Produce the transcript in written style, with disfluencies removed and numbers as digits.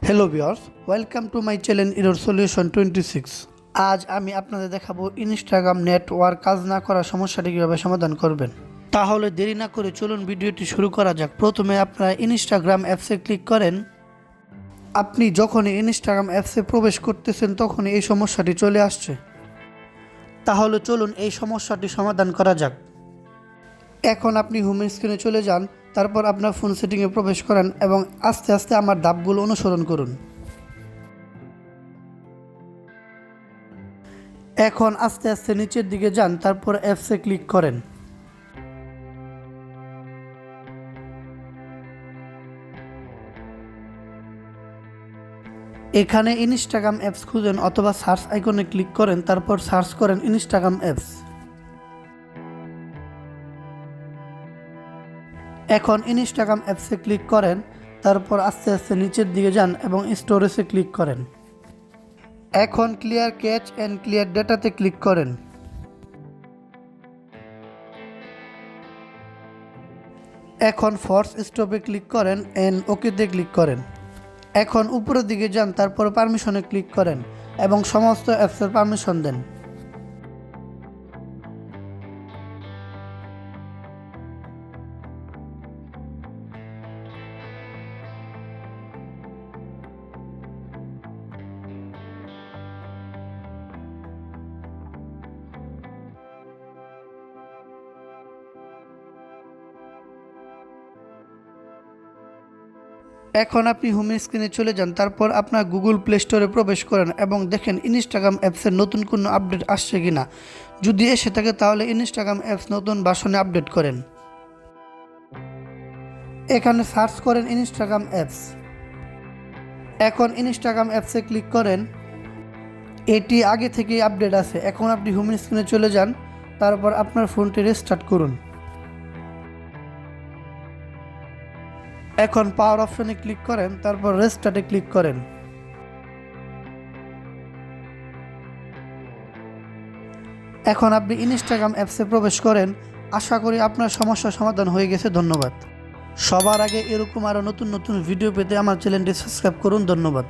Hello viewers, welcome to my channel error solution 26। আজ আমি আপনাদের দেখাবো ইনস্টাগ্রাম নেটওয়ার্ক কাজ না করার সমস্যাটি কীভাবে সমাধান করবেন। তাহলে দেরি না করে চলুন ভিডিওটি শুরু করা যাক। প্রথমে আপনারা ইনস্টাগ্রাম অ্যাপসে ক্লিক করেন। আপনি যখনই ইনস্টাগ্রাম অ্যাপসে প্রবেশ করতেছেন তখনই এই সমস্যাটি চলে আসছে। তাহলে চলুন এই সমস্যাটি সমাধান করা যাক। এখন আপনি হোম স্ক্রিনে চলে যান, তারপর আপনার ফোন সেটিংয়ে প্রবেশ করেন এবং আস্তে আস্তে আমার ধাপগুলো অনুসরণ করুন। এখন আস্তে আস্তে নিচের দিকে যান, তারপর অ্যাপসে ক্লিক করেন। এখানে ইনস্টাগ্রাম অ্যাপস খুঁজেন অথবা সার্চ আইকনে ক্লিক করেন, তারপর সার্চ করেন ইনস্টাগ্রাম অ্যাপস। এখন ইনস্টাগ্রাম অ্যাপসে ক্লিক করেন, তারপর আস্তে আস্তে নিচের দিকে যান এবং স্টোরেজে ক্লিক করেন। এখন ক্লিয়ার ক্যাচ অ্যান্ড ক্লিয়ার ডেটাতে ক্লিক করেন। এখন ফোর্স স্টপে ক্লিক করেন অ্যান্ড ওকেতে ক্লিক করেন। এখন উপরের দিকে যান, তারপর পারমিশনে ক্লিক করেন এবং সমস্ত অ্যাপসের পারমিশন দেন। এখন আপনি হোম স্ক্রিনে চলে যান, তারপর আপনার গুগল প্লে স্টোরে প্রবেশ করেন এবং দেখেন ইনস্টাগ্রাম অ্যাপসের নতুন কোনো আপডেট আসছে কিনা। যদি এসে থাকে তাহলে ইনস্টাগ্রাম অ্যাপস নতুন ভার্সনে আপডেট করেন। এখানে সার্চ করেন ইনস্টাগ্রাম অ্যাপস। এখন ইনস্টাগ্রাম অ্যাপসে ক্লিক করেন। এটি আগে থেকেই আপডেট আছে। এখন আপনি হোম স্ক্রিনে চলে যান, তারপর আপনার ফোনটি রিস্টার্ট করুন। এখন পাওয়ার অপশনে ক্লিক করেন, তারপর রেস্টার্টে ক্লিক করেন। এখন আপনি ইনস্টাগ্রাম অ্যাপসে প্রবেশ করেন। আশা করি আপনার সমস্যার সমাধান হয়ে গেছে। ধন্যবাদ। সবার আগে এরকম আরও নতুন নতুন ভিডিও পেতে আমার চ্যানেলটি সাবস্ক্রাইব করুন। ধন্যবাদ।